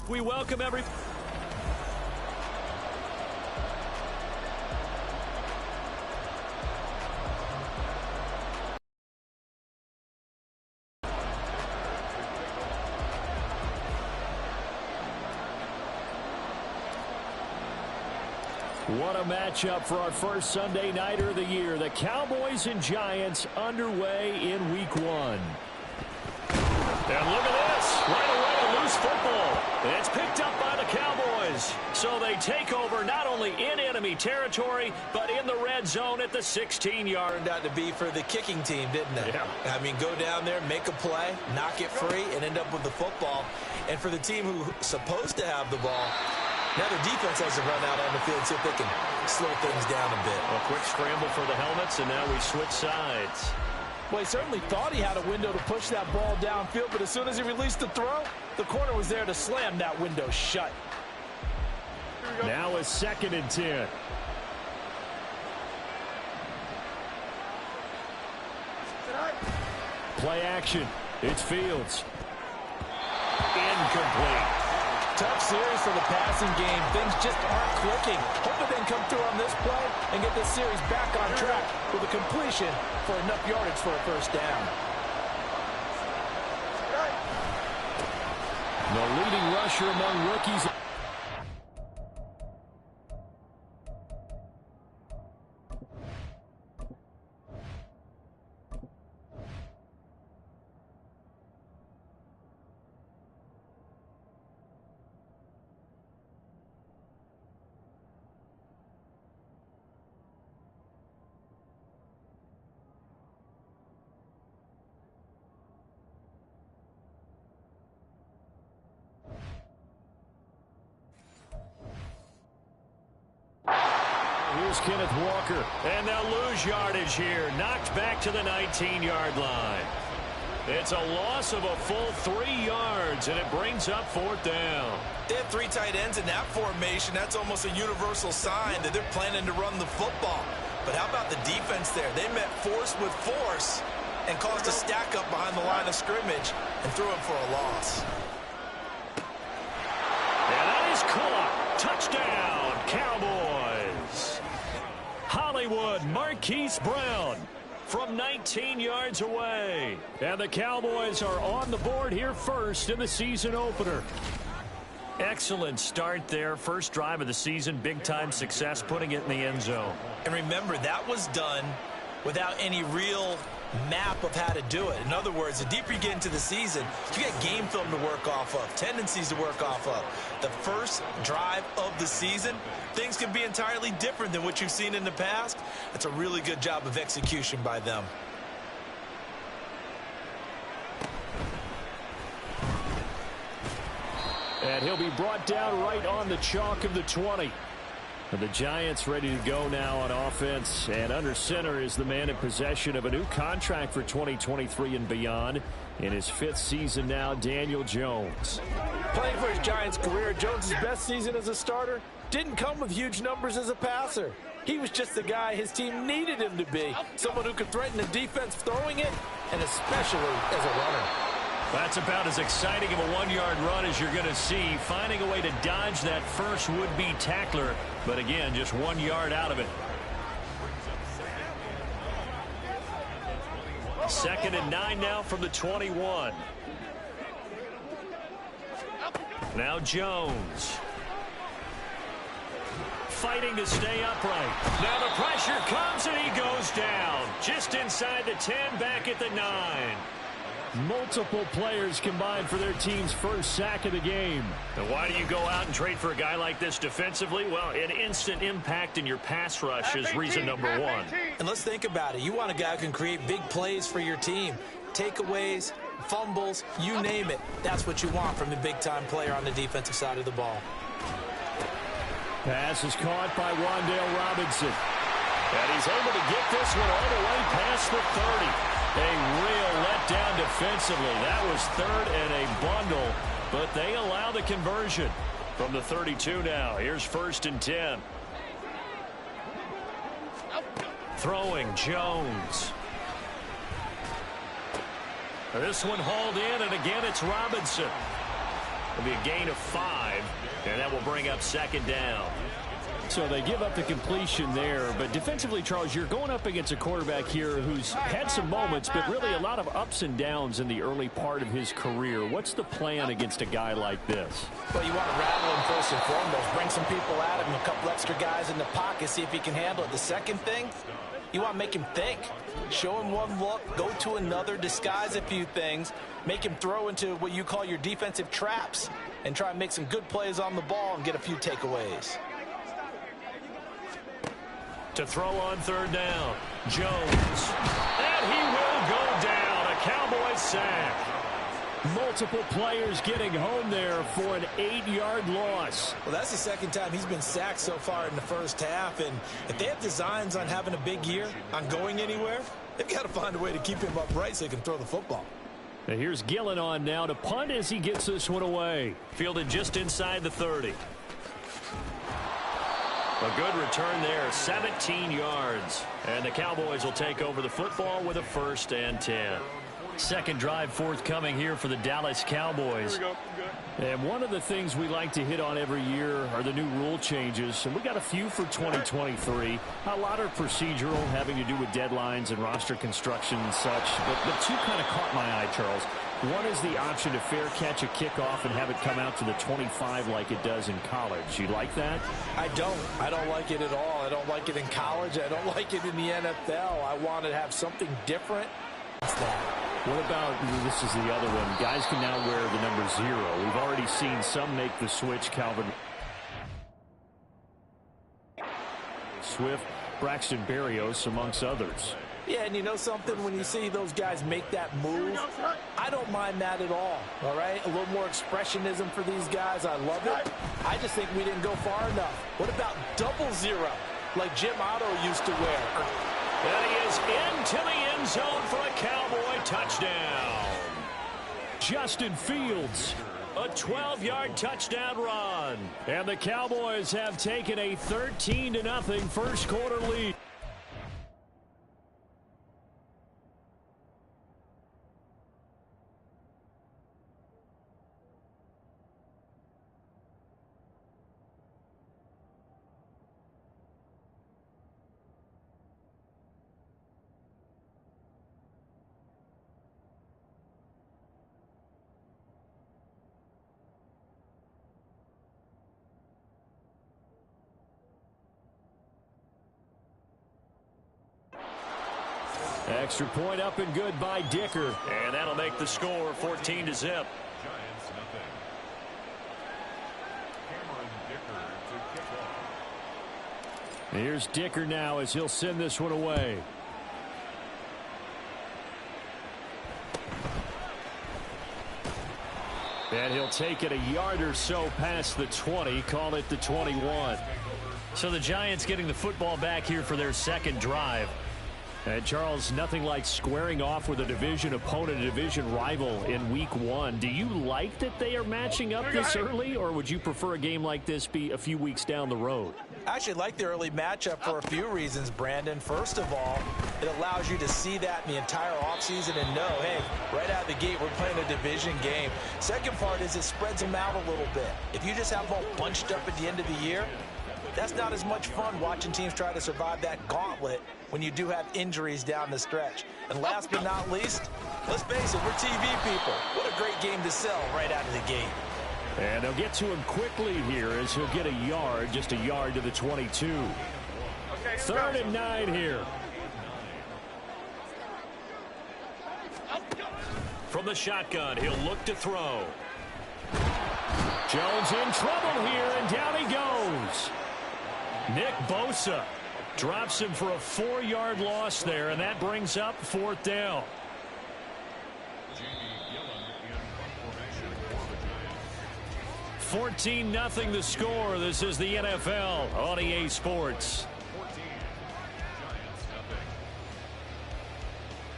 We welcome every... What a matchup for our first Sunday nighter of the year. The Cowboys and Giants underway in Week 1. And look at this. Right away, a loose football. It's picked up by the Cowboys. So they take over not only in enemy territory, but in the red zone at the 16-yard. Turned out to be for the kicking team, didn't it? Yeah. I mean, go down there, make a play, knock it free, and end up with the football. And for the team who's supposed to have the ball, now the defense has to run out on the field, see if they can slow things down a bit. A quick scramble for the helmets, and now we switch sides. Well, he certainly thought he had a window to push that ball downfield, but as soon as he released the throw, the corner was there to slam that window shut. Now a 2nd and 10. Play action. It's Fields. Incomplete. Tough series for the passing game. Things just aren't clicking. Hoping they can come through on this play and get this series back on track with a completion for enough yardage for a first down. The leading rusher among rookies. Here's Kenneth Walker, and they'll lose yardage here. Knocked back to the 19-yard line. It's a loss of a full 3 yards, and it brings up 4th down. They have 3 tight ends in that formation. That's almost a universal sign that they're planning to run the football. But how about the defense there? They met force with force and caused a stack up behind the line of scrimmage and threw him for a loss. And that is caught. Touchdown, Cowboys. Hollywood Marquise Brown from 19 yards away. And the Cowboys are on the board here first in the season opener. Excellent start there. First drive of the season. Big-time success putting it in the end zone. And remember, that was done without any real map of how to do it. In other words, the deeper you get into the season, you get game film to work off of, tendencies to work off of. The first drive of the season, things can be entirely different than what you've seen in the past. It's a really good job of execution by them. And he'll be brought down right on the chalk of the 20. And the Giants ready to go now on offense. And under center is the man in possession of a new contract for 2023 and beyond. In his 5th season now, Daniel Jones. Playing for his Giants career, Jones' best season as a starter didn't come with huge numbers as a passer. He was just the guy his team needed him to be. Someone who could threaten the defense throwing it, and especially as a runner. That's about as exciting of a 1-yard run as you're going to see. Finding a way to dodge that first would-be tackler. But again, just 1 yard out of it. 2nd and 9 now from the 21. Now Jones. Fighting to stay upright. Now the pressure comes and he goes down. Just inside the 10, back at the 9. Multiple players combined for their team's first sack of the game. And why do you go out and trade for a guy like this defensively? Well, an instant impact in your pass rush is reason number 1. And let's think about it. You want a guy who can create big plays for your team. Takeaways, fumbles, you name it. That's what you want from a big-time player on the defensive side of the ball. Pass is caught by Wan'Dale Robinson. And he's able to get this one all the way past the 30. A real letdown defensively. That was 3rd and a bundle, but they allow the conversion from the 32 now. Here's 1st and 10. Throwing Jones. This one hauled in, and again it's Robinson. It'll be a gain of 5, and that will bring up second down. So they give up the completion there, but defensively, Charles, you're going up against a quarterback here who's had some moments, but really a lot of ups and downs in the early part of his career. What's the plan against a guy like this? Well, you want to rattle him first and foremost. Bring some people at him, a couple extra guys in the pocket, see if he can handle it. The second thing, you want to make him think. Show him one look, go to another, disguise a few things, make him throw into what you call your defensive traps, and try and make some good plays on the ball and get a few takeaways. To throw on third down, Jones. And he will go down. A Cowboys sack. Multiple players getting home there for an 8-yard loss. Well, that's the second time he's been sacked so far in the first half. And if they have designs on having a big year, on going anywhere, they've got to find a way to keep him upright so he can throw the football. And here's Gillen on now to punt as he gets this one away. Fielded just inside the 30. A good return there, 17 yards. And the Cowboys will take over the football with a 1st and 10. Second drive forthcoming here for the Dallas Cowboys. And one of the things we like to hit on every year are the new rule changes. And we got a few for 2023. A lot are procedural, having to do with deadlines and roster construction and such. But two kind of caught my eye, Charles. One is the option to fair catch a kickoff and have it come out to the 25 like it does in college. You like that? I don't like it at all. I don't like it in college. I don't like it in the NFL. I want to have something different. It's that. What about, this is the other one, guys can now wear the number 0. We've already seen some make the switch, Calvin Swift, Braxton Berrios, amongst others. Yeah, and you know something? When you see those guys make that move, I don't mind that at all right? A little more expressionism for these guys. I love it. I just think we didn't go far enough. What about 00, like Jim Otto used to wear? And he is into the end zone for a Cowboy touchdown. Justin Fields. A 12-yard touchdown run. And the Cowboys have taken a 13-0 first quarter lead. Extra point up and good by Dicker. And that'll make the score 14-0. Here's Dicker now as he'll send this one away. And he'll take it a yard or so past the 20, call it the 21. So the Giants getting the football back here for their second drive. And Charles, nothing like squaring off with a division opponent, a division rival in week 1. Do you like that they are matching up this early, or would you prefer a game like this be a few weeks down the road? I actually like the early matchup for a few reasons, Brandon. First of all, it allows you to see that in the entire offseason and know, hey, right out of the gate, we're playing a division game. Second part is it spreads them out a little bit. If you just have them all bunched up at the end of the year, that's not as much fun watching teams try to survive that gauntlet when you do have injuries down the stretch. And last but not least, let's face it, we're TV people. What a great game to sell right out of the gate. And they'll get to him quickly here as he'll get a yard, just a yard to the 22. Okay, 3rd and 9 here. From the shotgun, he'll look to throw. Jones in trouble here, and down he goes. Nick Bosa drops him for a 4-yard loss there, and that brings up 4th down. $14-0 the score. This is the NFL on EA Sports.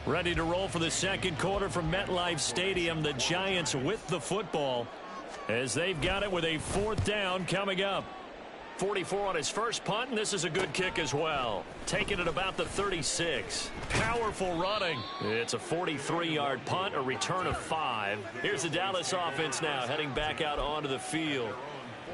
Ready to roll for the second quarter from MetLife Stadium. The Giants with the football as they've got it with a 4th down coming up. 44 on his first punt, and this is a good kick as well. Taking it about the 36. Powerful running. It's a 43-yard punt, a return of 5. Here's the Dallas offense now heading back out onto the field.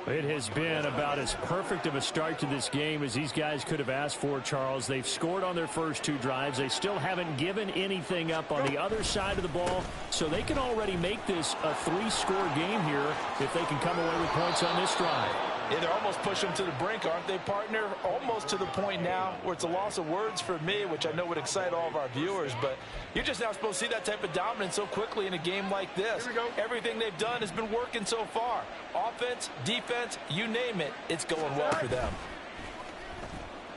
It has been about as perfect of a start to this game as these guys could have asked for, Charles. They've scored on their first 2 drives. They still haven't given anything up on the other side of the ball, so they can already make this a 3-score game here if they can come away with points on this drive. Yeah, they're almost pushing them to the brink, aren't they, partner? Almost to the point now where it's a loss of words for me, which I know would excite all of our viewers, but you're just now supposed to see that type of dominance so quickly in a game like this. Everything they've done has been working so far. Offense, defense, you name it, it's going well for them.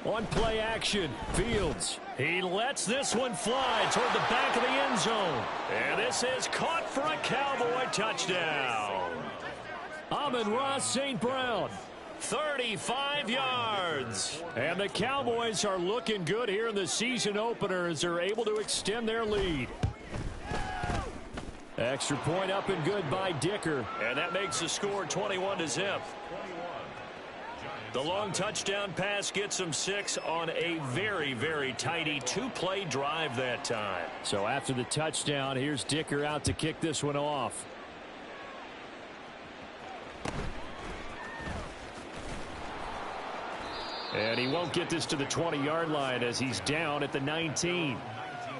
On play action, Fields. He lets this one fly toward the back of the end zone. And this is caught for a Cowboy touchdown. Amon-Ra St. Brown. 35 yards. And the Cowboys are looking good here in the season opener as they're able to extend their lead. Extra point up and good by Dicker. And that makes the score 21-0. The long touchdown pass gets them 6 on a very, very tidy 2-play drive that time. So after the touchdown, here's Dicker out to kick this one off. And he won't get this to the 20-yard line as he's down at the 19.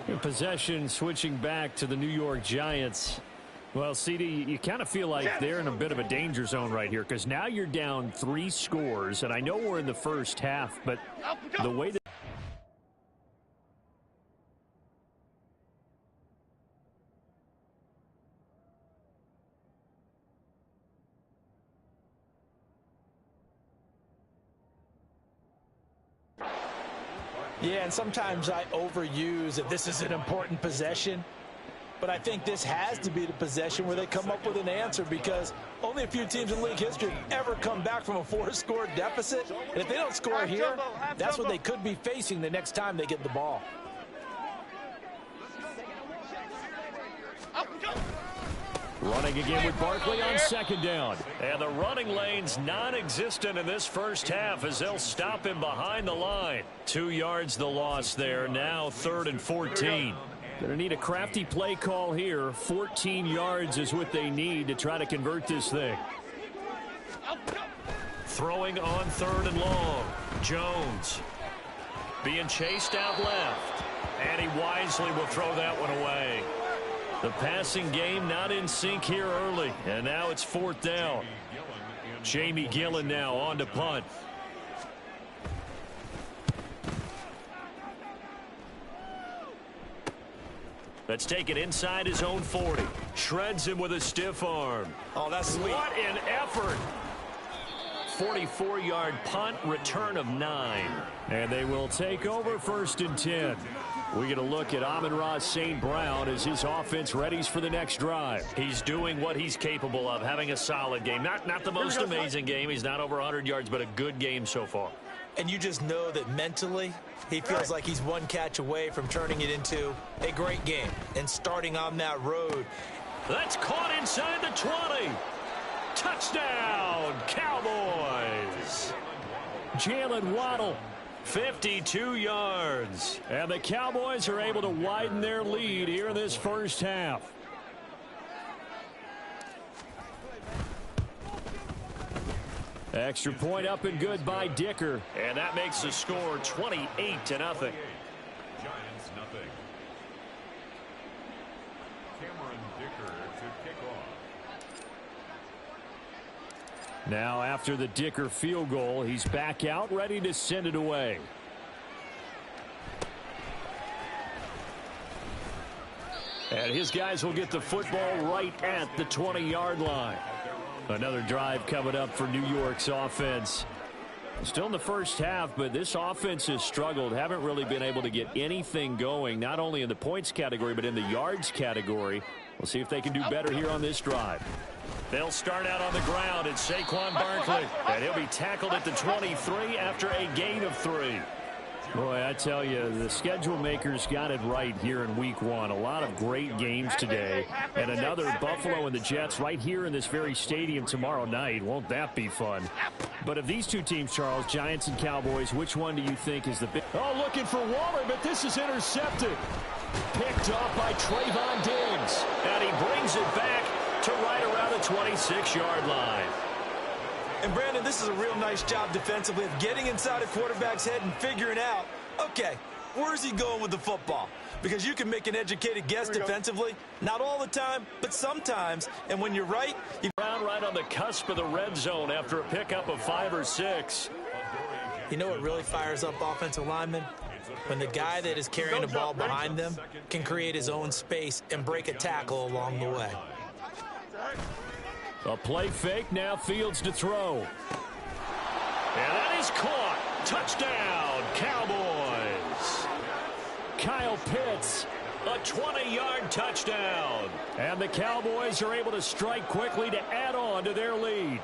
In possession switching back to the New York Giants. Well, CD, you kind of feel like they're in a bit of a danger zone right here because now you're down 3 scores. And I know we're in the first half, but the way that Yeah, and sometimes I overuse that this is an important possession. But I think this has to be the possession where they come up with an answer because only a few teams in league history have ever come back from a 4-score deficit. And if they don't score here, that's what they could be facing the next time they get the ball. running again with Barkley on second down. And the running lane's non-existent in this first half as they'll stop him behind the line. 2 yards the loss there. Now 3rd and 14. Going to need a crafty play call here. 14 yards is what they need to try to convert this thing. Throwing on 3rd and long. Jones being chased out left. And he wisely will throw that one away. The passing game not in sync here early. And now it's 4th down. Jamie Gillen now on to punt. Let's take it inside his own 40. Shreds him with a stiff arm. Oh, that's sweet. What an effort. 44-yard punt, return of 9. And they will take over 1st and 10. We get a look at Amon-Ra St. Brown as his offense readies for the next drive. He's doing what he's capable of, having a solid game. Not the most amazing game. He's not over 100 yards, but a good game so far. And you just know that mentally he feels like he's one catch away from turning it into a great game and starting on that road. That's caught inside the 20. Touchdown, Cowboys. Jalen Waddle. 52 yards. And the Cowboys are able to widen their lead here in this first half. Extra point up and good by Dicker. And that makes the score 28-0. Giants nothing. Cameron Dicker to kick off. Now after the Dicker field goal, he's back out ready to send it away. And his guys will get the football right at the 20-yard line. Another drive coming up for New York's offense. Still in the first half, but this offense has struggled. Haven't really been able to get anything going, not only in the points category, but in the yards category. We'll see if they can do better here on this drive. They'll start out on the ground. It's Saquon Barkley. And he'll be tackled at the 23 after a gain of 3. Boy, I tell you, the schedule makers got it right here in week one. A lot of great games today. And another Buffalo and the Jets right here in this very stadium tomorrow night. Won't that be fun? But of these two teams, Charles, Giants and Cowboys, which one do you think is the big? Oh, looking for Waller, but this is intercepted. Picked off by Trayvon Diggs. And he brings it back to right around the 26-yard line. And, Brandon, this is a real nice job defensively of getting inside a quarterback's head and figuring out, okay, where's he going with the football? Because you can make an educated guess defensively. Not all the time, but sometimes. And when you're right, you Right on the cusp of the red zone after a pickup of 5 or 6. You know what really fires up offensive linemen? When the guy that is carrying the ball behind them can create his own space and break a tackle along the way. A play fake, now Fields to throw. And that is caught. Touchdown, Cowboys. Kyle Pitts. A 20-yard touchdown. And the Cowboys are able to strike quickly to add on to their lead.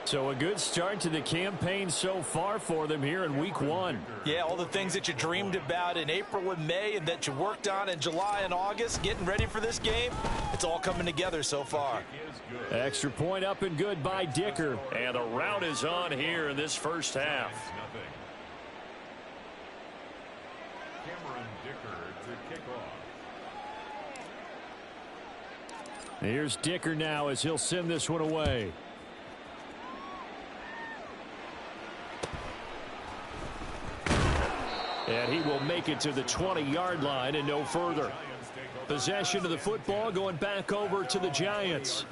So a good start to the campaign so far for them here in week one. Yeah, all the things that you dreamed about in April and May and that you worked on in July and August, getting ready for this game, it's all coming together so far. Extra point up and good by Dicker. And a rout is on here in this first half. Here's Dicker now as he'll send this one away. And he will make it to the 20-yard line and no further. Possession of the football going back over to the Giants.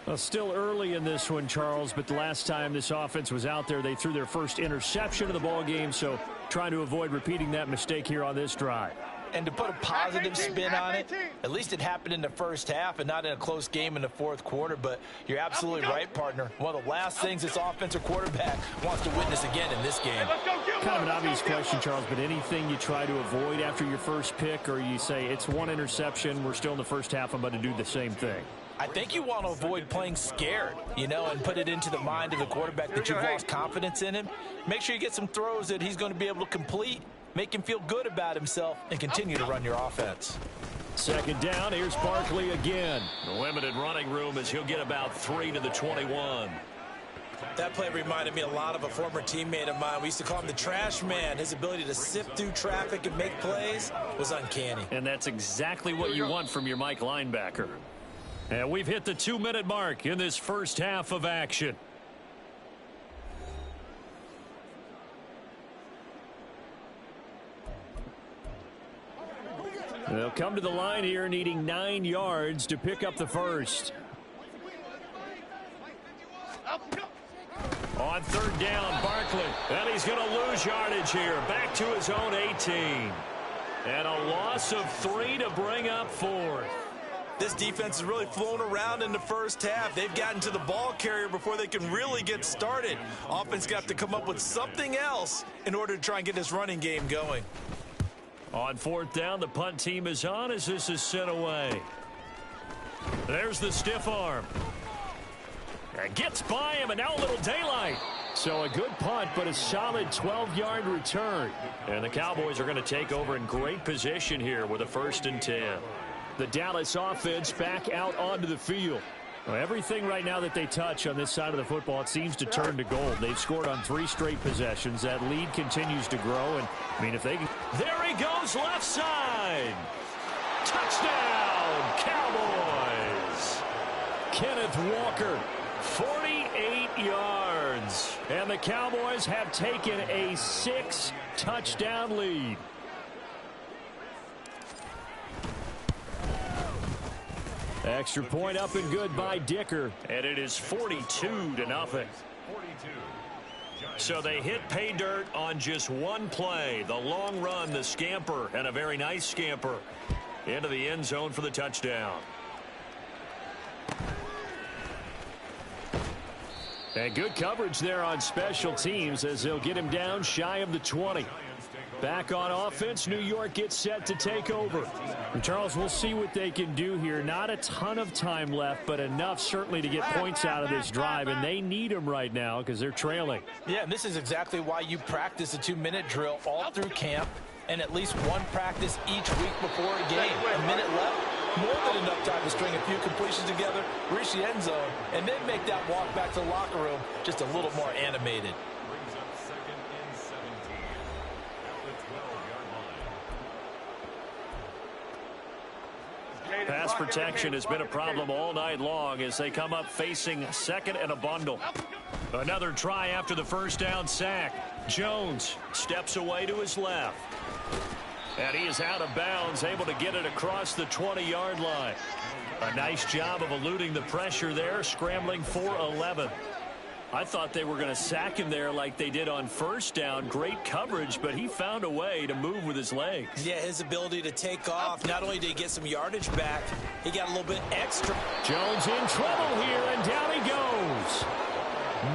Well, still early in this one, Charles, but the last time this offense was out there, they threw their first interception of the ball game, so trying to avoid repeating that mistake here on this drive. And to put a positive spin on it, at least it happened in the first half and not in a close game in the fourth quarter. But you're absolutely right, partner. One of the last things this offensive quarterback wants to witness again in this game. Kind of an obvious question, Charles, but anything you try to avoid after your first pick, or you say it's one interception, we're still in the first half, I'm about to do the same thing? I think you want to avoid playing scared, and put it into the mind of the quarterback that you've lost confidence in him. Make sure you get some throws that he's going to be able to complete, make him feel good about himself, and continue to run your offense. Second down, here's Barkley again. Limited running room as he'll get about 3 to the 21. That play reminded me a lot of a former teammate of mine. We used to call him the trash man. His ability to sift through traffic and make plays was uncanny. And that's exactly what you want from your Mike linebacker. And we've hit the 2-minute mark in this first half of action. They'll come to the line here needing 9 yards to pick up the first. On third down, Barkley. And he's going to lose yardage here. Back to his own 18. And a loss of 3 to bring up 4th. This defense has really flown around in the first half. They've gotten to the ball carrier before they can really get started. Offense got to come up with something else in order to try and get this running game going. On fourth down, the punt team is on as this is sent away. There's the stiff arm. And gets by him, and now a little daylight. So a good punt, but a solid 12-yard return. And the Cowboys are going to take over in great position here with a 1st and 10. The Dallas offense back out onto the field. Well, everything right now that they touch on this side of the football, it seems to turn to gold. They've scored on 3 straight possessions. That lead continues to grow. And, I mean, if they can... There he goes, left side. Touchdown, Cowboys. Kenneth Walker, 48 yards. And the Cowboys have taken a 6-touchdown lead. Extra point up and good by Dicker. And it is 42-0. So they hit pay dirt on just one play. The long run, the scamper, and a very nice scamper into the end zone for the touchdown. And good coverage there on special teams as they'll get him down shy of the 20. Back on offense, New York gets set to take over. And Charles, we'll see what they can do here. Not a ton of time left, but enough certainly to get points out of this drive, and they need them right now because they're trailing. Yeah, and this is exactly why you practice a 2-minute drill all through camp and at least one practice each week before a game. A minute left, more than enough time to string a few completions together, reach the end zone, and then make that walk back to the locker room just a little more animated. Brings up 2nd and 17 at the 12-yard line. Pass protection has been a problem all night long as they come up facing 2nd and a bundle. Another try after the first down sack. Jones steps away to his left. And he is out of bounds, able to get it across the 20-yard line. A nice job of eluding the pressure there, scrambling for 11. I thought they were going to sack him there like they did on first down. Great coverage, but he found a way to move with his legs. Yeah, his ability to take off. Not only did he get some yardage back, he got a little bit extra. Jones in trouble here, and down he goes.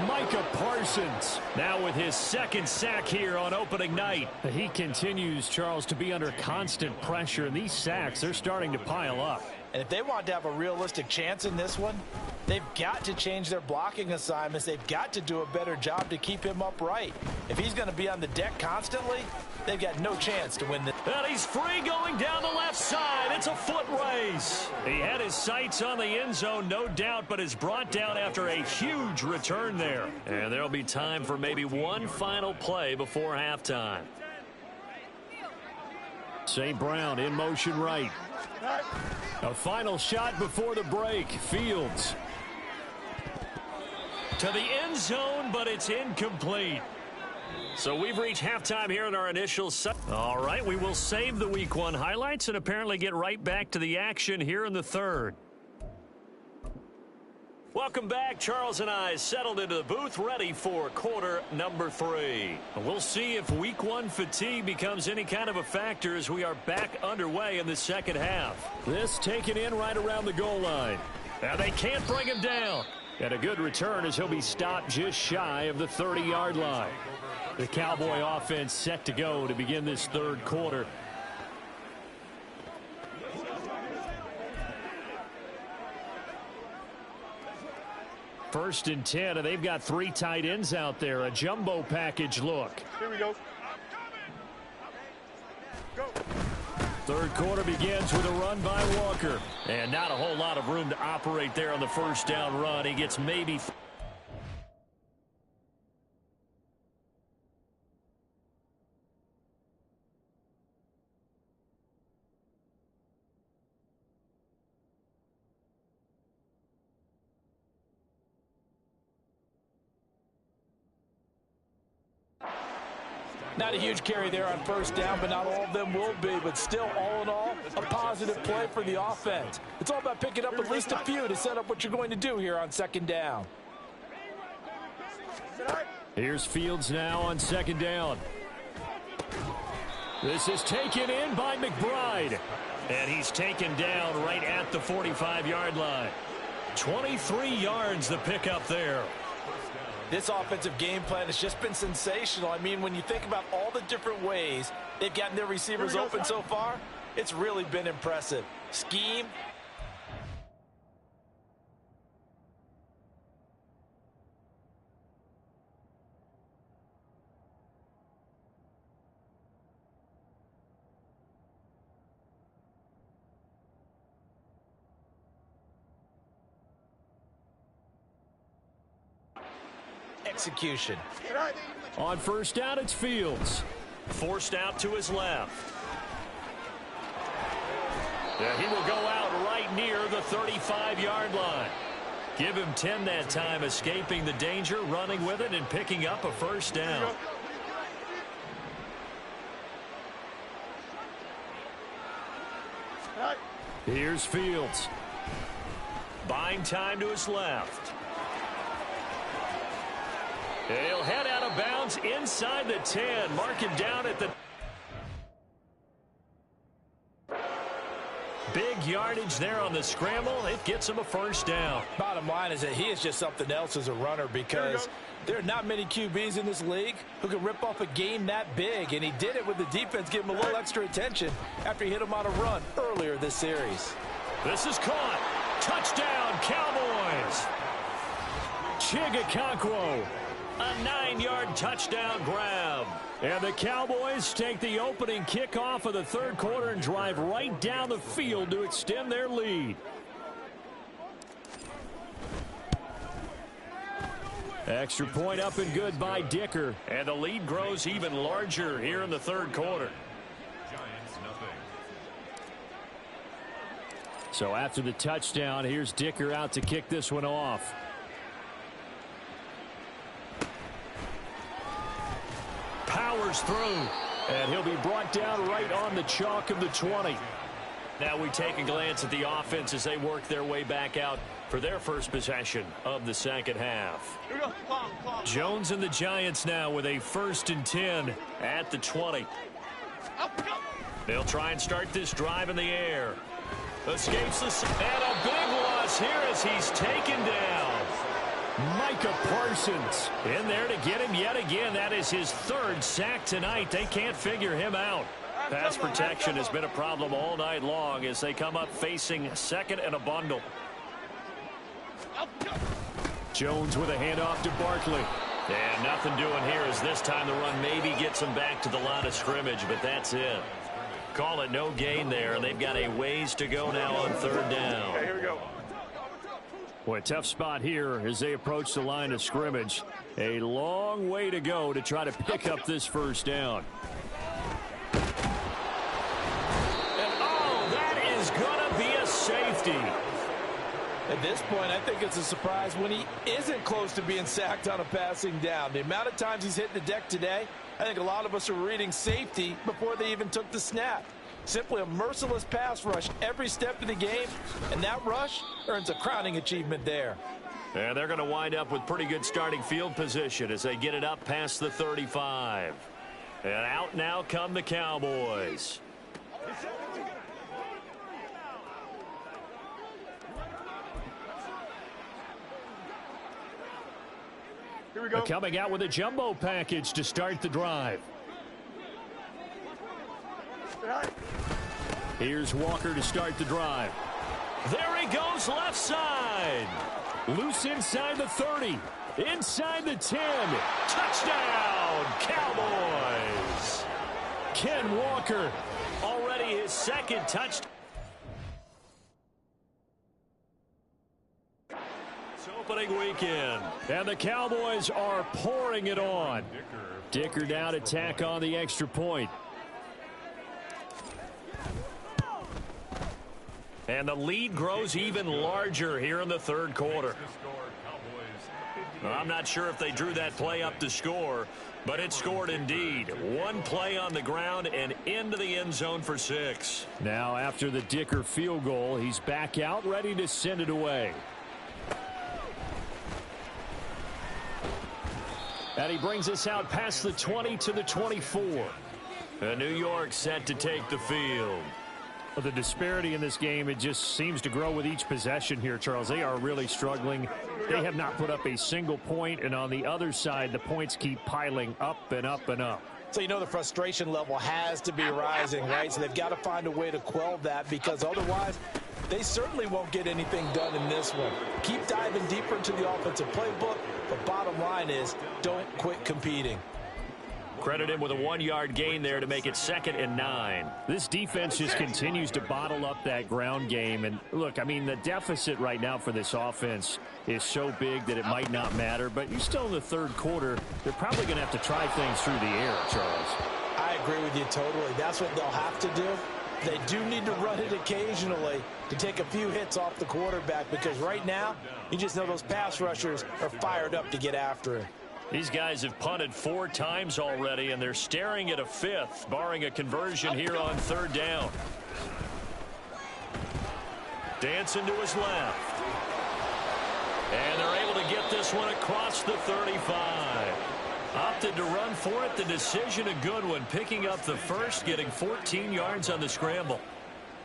Micah Parsons now with his 2nd sack here on opening night. He continues, Charles, to be under constant pressure, and these sacks, they're starting to pile up. And if they want to have a realistic chance in this one, they've got to change their blocking assignments. They've got to do a better job to keep him upright. If he's going to be on the deck constantly, they've got no chance to win this. And he's free going down the left side. It's a foot race. He had his sights on the end zone, no doubt, but is brought down after a huge return there. And there'll be time for maybe one final play before halftime. St. Brown in motion right. A final shot before the break. Fields. To the end zone, but it's incomplete. So we've reached halftime here in our initial set. All right, we will save the Week 1 highlights and apparently get right back to the action here in the third. Welcome back. Charles and I settled into the booth, ready for quarter number 3. We'll see if Week 1 fatigue becomes any kind of a factor as we are back underway in the second half. This taken in right around the goal line. Now they can't bring him down. And a good return as he'll be stopped just shy of the 30-yard line. The Cowboy offense set to go to begin this third quarter. First and 10, and they've got 3 tight ends out there. A jumbo package look. Here we go. Go. Third quarter begins with a run by Walker. And not a whole lot of room to operate there on the first down run. He gets maybe... Not a huge carry there on first down, but not all of them will be. But still, all in all, a positive play for the offense. It's all about picking up at least a few to set up what you're going to do here on second down. Here's Fields now on second down. This is taken in by McBride. And he's taken down right at the 45-yard line. 23 yards the pickup there. This offensive game plan has just been sensational. I mean, when you think about all the different ways they've gotten their receivers open so far, it's really been impressive. Scheme. Execution. On first down, it's Fields. Forced out to his left. Yeah, he will go out right near the 35-yard line. Give him 10 that time, escaping the danger, running with it, and picking up a first down. Here's Fields. Buying time to his left. He'll head out of bounds inside the 10. Mark him down at the... Big Big yardage there on the scramble. It gets him a first down. Bottom line is that he is just something else as a runner, because there are not many QBs in this league who can rip off a game that big, and he did it with the defense giving him a little extra attention after he hit him on a run earlier this series. This is caught. Touchdown, Cowboys. Chigakonkwo, a 9-yard touchdown grab. And the Cowboys take the opening kickoff of the third quarter and drive right down the field to extend their lead. Extra point up and good by Dicker. And the lead grows even larger here in the third quarter. Giants nothing. So after the touchdown, here's Dicker out to kick this one off. Powers through, and he'll be brought down right on the chalk of the 20. Now we take a glance at the offense as they work their way back out for their first possession of the second half. Jones and the Giants now with a 1st and 10 at the 20. They'll try and start this drive in the air. Escapes the... And a big loss here as he's taken down. Micah Parsons in there to get him yet again. That is his 3rd sack tonight. They can't figure him out. Pass protection has been a problem all night long as they come up facing 2nd and a bundle. Jones with a handoff to Barkley. And nothing doing here as this time the run maybe gets him back to the line of scrimmage, but that's it. Call it no gain there, and they've got a ways to go now on 3rd down. Okay, here we go. Boy, tough spot here as they approach the line of scrimmage. A long way to go to try to pick up this first down. And oh, that is going to be a safety. At this point, I think it's a surprise when he isn't close to being sacked on a passing down. The amount of times he's hit the deck today, I think a lot of us are reading safety before they even took the snap. Simply a merciless pass rush every step of the game, and that rush earns a crowning achievement there. And they're going to wind up with pretty good starting field position as they get it up past the 35. And out now come the Cowboys. Here we go. Coming out with a jumbo package to start the drive. Here's Walker to start the drive. There he goes left side. Loose inside the 30. Inside the 10. Touchdown, Cowboys. Ken Walker, already his 2nd touchdown. It's opening weekend, and the Cowboys are pouring it on. Dicker down to tack on the extra point. And the lead grows even larger here in the third quarter. I'm not sure if they drew that play up to score, but it scored indeed. One play on the ground and into the end zone for 6. Now after the Dicker field goal, he's back out ready to send it away. And he brings us out past the 20 to the 24. And New York set to take the field. Well, the disparity in this game, it just seems to grow with each possession here, Charles. They are really struggling. They have not put up a single point, and on the other side, the points keep piling up and up and up. So you know the frustration level has to be rising, right? So they've got to find a way to quell that, because otherwise they certainly won't get anything done in this one. Keep diving deeper into the offensive playbook, but bottom line is don't quit competing. Credit him with a 1-yard gain there to make it 2nd and 9. This defense just continues to bottle up that ground game. And look, I mean, the deficit right now for this offense is so big that it might not matter. But you're still in the third quarter. They're probably going to have to try things through the air, Charles. I agree with you totally. That's what they'll have to do. They do need to run it occasionally to take a few hits off the quarterback, because right now, you just know those pass rushers are fired up to get after him. These guys have punted 4 times already, and they're staring at a 5th, barring a conversion here on 3rd down. Dancing to his left. And they're able to get this one across the 35. Opted to run for it. The decision a good one. Picking up the first, getting 14 yards on the scramble.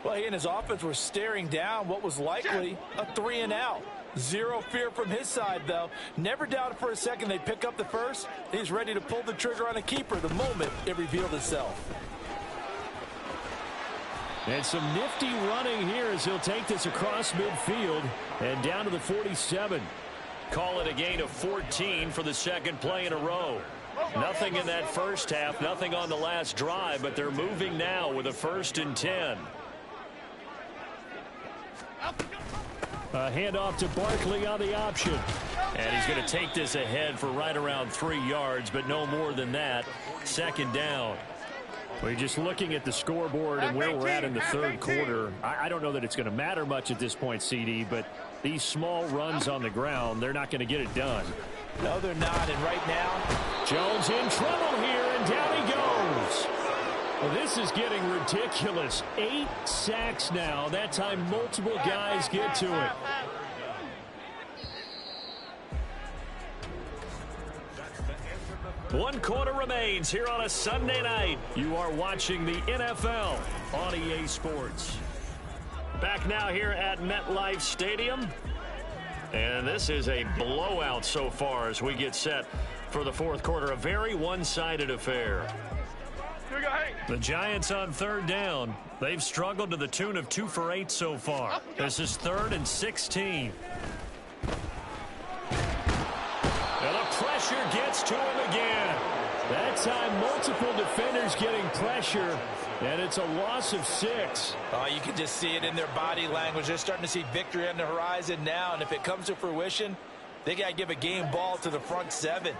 Well, he and his offense were staring down what was likely a 3-and-out. Zero fear from his side, though. Never doubted for a second they'd pick up the first. He's ready to pull the trigger on a keeper the moment it revealed itself. And some nifty running here as he'll take this across midfield and down to the 47. Call it a gain of 14 for the second play in a row. Nothing in that first half, nothing on the last drive, but they're moving now with a 1st and 10. A handoff to Barkley on the option. And he's going to take this ahead for right around 3 yards, but no more than that. 2nd down. We're just looking at the scoreboard and where we're at in the third quarter. I don't know that it's going to matter much at this point, CD, but these small runs on the ground, they're not going to get it done. No, they're not, and right now, Jones in trouble here, and down he goes. Well, this is getting ridiculous. 8 sacks now. That time multiple guys get to it. One quarter remains here on a Sunday night. You are watching the NFL on EA Sports. Back now here at MetLife Stadium. And this is a blowout so far as we get set for the fourth quarter. A very one-sided affair. The Giants on 3rd down. They've struggled to the tune of 2 for 8 so far. This is 3rd and 16. And the pressure gets to him again. That time multiple defenders getting pressure, and it's a loss of 6. Oh, you can just see it in their body language. They're starting to see victory on the horizon now, and if it comes to fruition, they got to give a game ball to the front 7.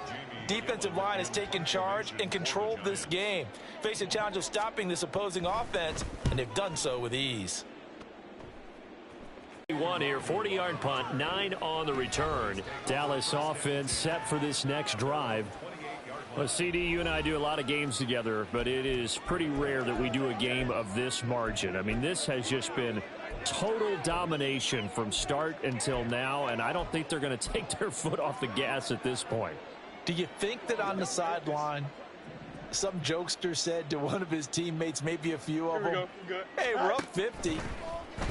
Defensive line has taken charge and controlled this game. Face a challenge of stopping this opposing offense, and they've done so with ease. One here, 40-yard punt, 9 on the return. Dallas offense set for this next drive. Well, CD, you and I do a lot of games together, but it is pretty rare that we do a game of this margin. I mean, this has just been total domination from start until now, and I don't think they're going to take their foot off the gas at this point. Do you think that on the sideline, some jokester said to one of his teammates, maybe a few of them, hey, we're up 50.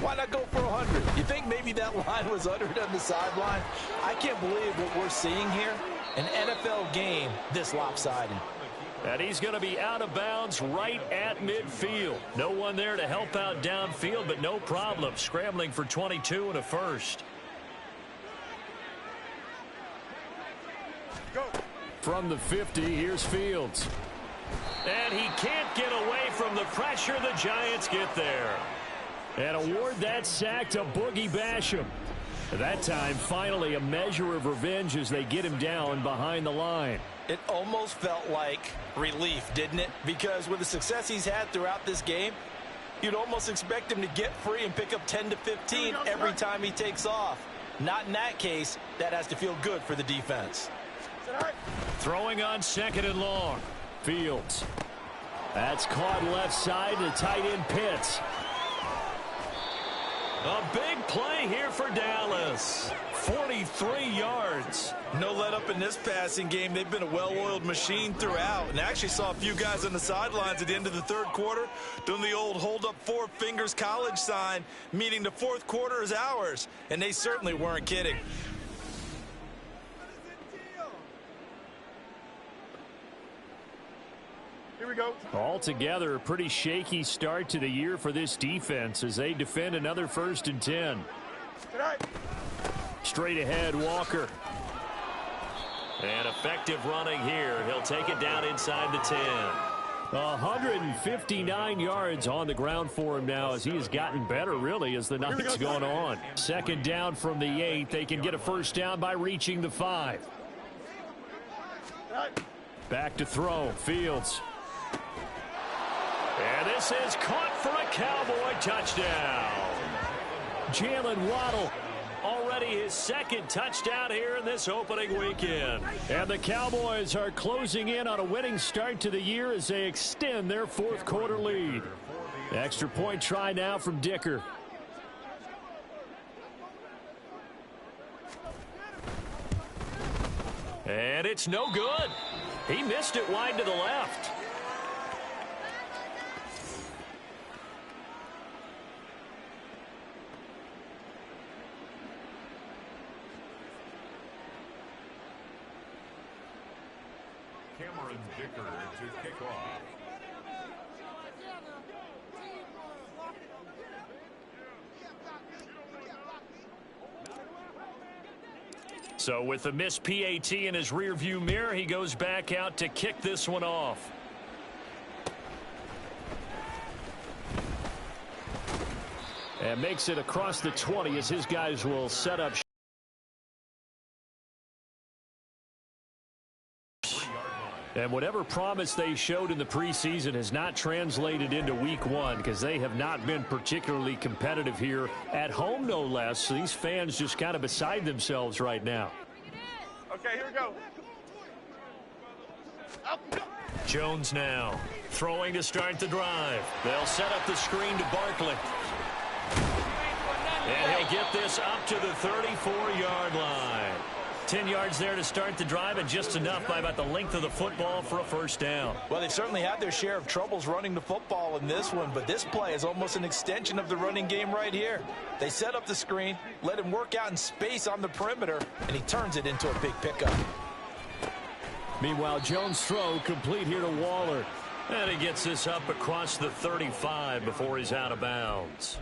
Why not go for 100? You think maybe that line was uttered on the sideline? I can't believe what we're seeing here. An NFL game this lopsided. And he's going to be out of bounds right at midfield. No one there to help out downfield, but no problem. Scrambling for 22 and a first. Go. From the 50, here's Fields. And he can't get away from the pressure. The Giants get there. And award that sack to Boogie Basham. That time, finally, a measure of revenge as they get him down behind the line. It almost felt like relief, didn't it? Because with the success he's had throughout this game, you'd almost expect him to get free and pick up 10 to 15 every time he takes off. Not in that case. That has to feel good for the defense. Throwing on 2nd and long. Fields. That's caught left side to tight end Pitts. A big play here for Dallas. 43 yards. No let up in this passing game. They've been a well-oiled machine throughout. And I actually saw a few guys on the sidelines at the end of the third quarter doing the old hold up 4 fingers college sign, meaning the fourth quarter is ours. And they certainly weren't kidding. Here we go. Altogether, a pretty shaky start to the year for this defense as they defend another 1st and 10. Straight ahead, Walker. And effective running here. He'll take it down inside the 10. 159 yards on the ground for him now as he has gotten better, really, as the night's gone on. 2nd down from the 8. They can get a 1st down by reaching the 5. Back to throw. Fields. And this is caught for a Cowboy touchdown. Jalen Waddle. Already his 2nd touchdown here in this opening weekend. And the Cowboys are closing in on a winning start to the year as they extend their fourth quarter lead. Extra point try now from Dicker. And it's no good. He missed it wide to the left. Dicker to kick off. So with the missed PAT in his rearview mirror, he goes back out to kick this one off. And makes it across the 20 as his guys will set up. And whatever promise they showed in the preseason has not translated into week one because they have not been particularly competitive here at home, no less. So these fans just kind of beside themselves right now. Okay, here we go. Jones now throwing to start the drive. They'll set up the screen to Barkley. And he'll get this up to the 34-yard line. 10 yards there to start the drive, and just enough by about the length of the football for a first down. Well, they've certainly had their share of troubles running the football in this one, but this play is almost an extension of the running game right here. They set up the screen, let him work out in space on the perimeter, and he turns it into a big pickup. Meanwhile, Jones' throw complete here to Waller. And he gets this up across the 35 before he's out of bounds.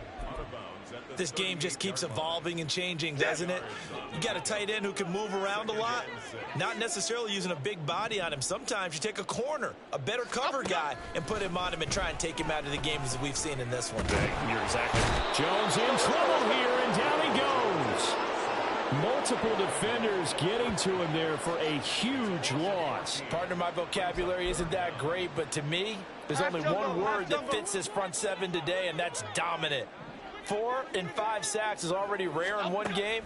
This game just keeps evolving and changing, doesn't it? You got a tight end who can move around a lot, not necessarily using a big body on him. Sometimes you take a corner, a better cover guy, and put him on him and try and take him out of the game as we've seen in this one. You're exactly. Jones in trouble here, and down he goes. Multiple defenders getting to him there for a huge loss. Partner, my vocabulary isn't that great, but to me, there's only one word that fits this front seven today, and that's dominant. 4 and 5 sacks is already rare in one game.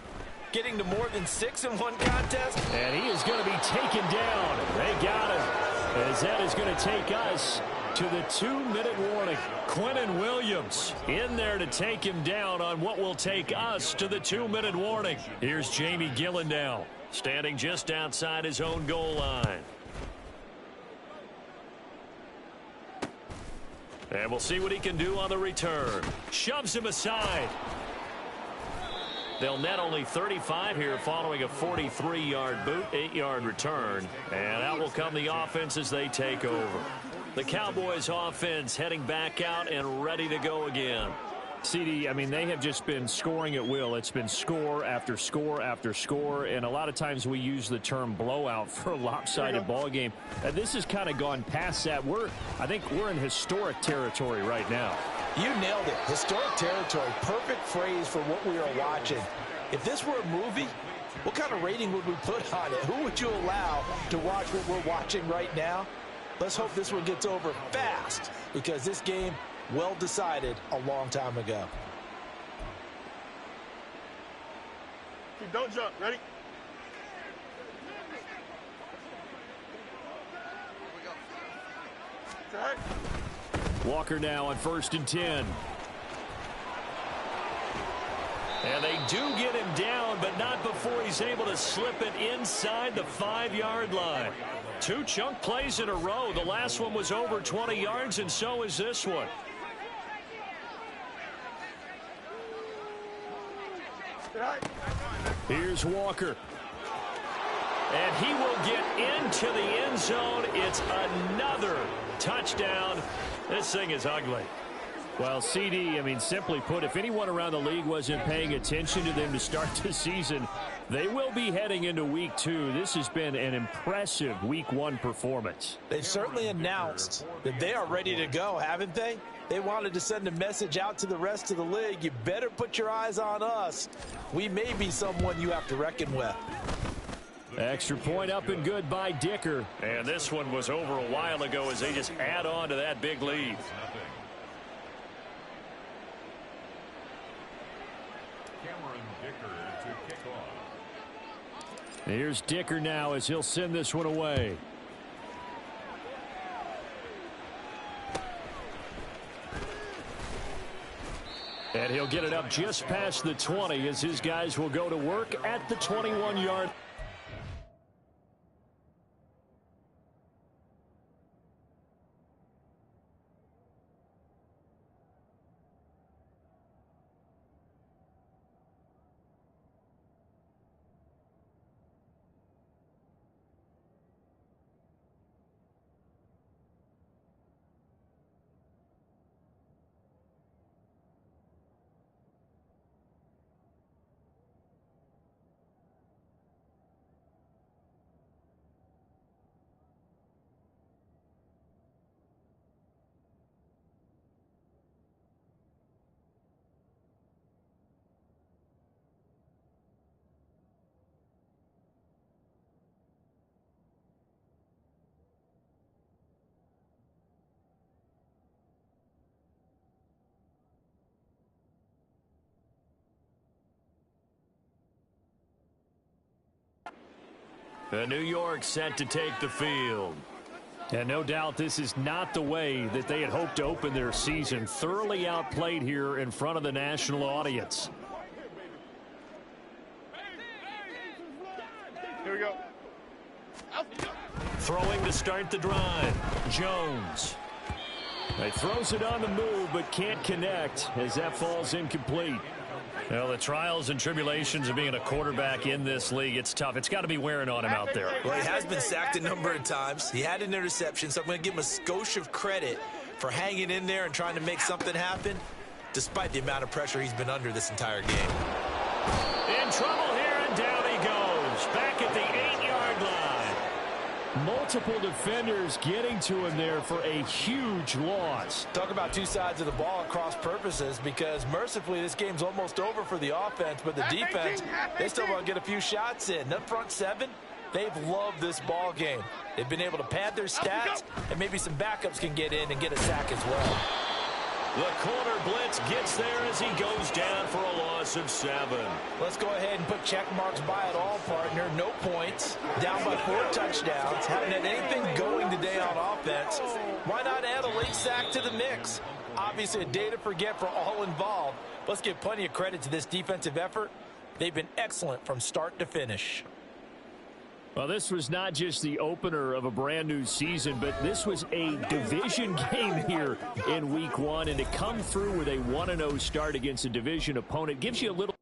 Getting to more than 6 in one contest. And he is going to be taken down. They got him. As that is going to take us to the 2-minute warning. Quinnen Williams in there to take him down on what will take us to the 2-minute warning. Here's Jamie Gillen now, standing just outside his own goal line. And we'll see what he can do on the return. Shoves him aside. They'll net only 35 here following a 43-yard boot, 8-yard return. And out will come the offense as they take over. The Cowboys offense heading back out and ready to go again. CD, I mean, they have just been scoring at will. It's been score after score after score, and a lot of times we use the term blowout for a lopsided ball game. And this has kind of gone past that. I think we're in historic territory right now. You nailed it. Historic territory. Perfect phrase for what we are watching. If this were a movie, what kind of rating would we put on it? Who would you allow to watch what we're watching right now? Let's hope this one gets over fast, because this game, well decided a long time ago. Don't jump. Ready? Okay. Walker now on 1st and 10. And they do get him down, but not before he's able to slip it inside the 5-yard line. 2 chunk plays in a row. The last one was over 20 yards, and so is this one. Here's Walker. And he will get into the end zone. It's another touchdown. This thing is ugly. Well, CD, I mean, simply put, if anyone around the league wasn't paying attention to them to start the season, they will be heading into week 2. This has been an impressive week 1 performance. They've certainly announced that they are ready to go, haven't they? They wanted to send a message out to the rest of the league. You better put your eyes on us. We may be someone you have to reckon with. Extra point up and good by Dicker. And this one was over a while ago as they just add on to that big lead. Here's Dicker now as he'll send this one away. And he'll get it up just past the 20 as his guys will go to work at the 21-yard. New York set to take the field. And no doubt this is not the way that they had hoped to open their season. Thoroughly outplayed here in front of the national audience. Here we go. Throwing to start the drive. Jones. He throws it on the move but can't connect as that falls incomplete. Well, the trials and tribulations of being a quarterback in this league, it's tough. It's got to be wearing on him out there. Well, he has been sacked a number of times. He had an interception, so I'm going to give him a skosh of credit for hanging in there and trying to make something happen, despite the amount of pressure he's been under this entire game. In trouble here, and down he goes. Back at the 8-yard line. Multiple defenders getting to him there for a huge loss. Talk about two sides of the ball at cross purposes, because mercifully this game's almost over for the offense, but the defense, they still want to get a few shots in. That front seven, they've loved this ball game. They've been able to pad their stats, and maybe some backups can get in and get a sack as well. The corner blitz gets there as he goes down for a loss of 7. Let's go ahead and put check marks by it all, partner. No points. Down by 4 touchdowns. Haven't had anything going today on offense. Why not add a late sack to the mix? Obviously a day to forget for all involved. Let's give plenty of credit to this defensive effort. They've been excellent from start to finish. Well, this was not just the opener of a brand new season, but this was a division game here in week 1. And to come through with a 1-0 start against a division opponent gives you a little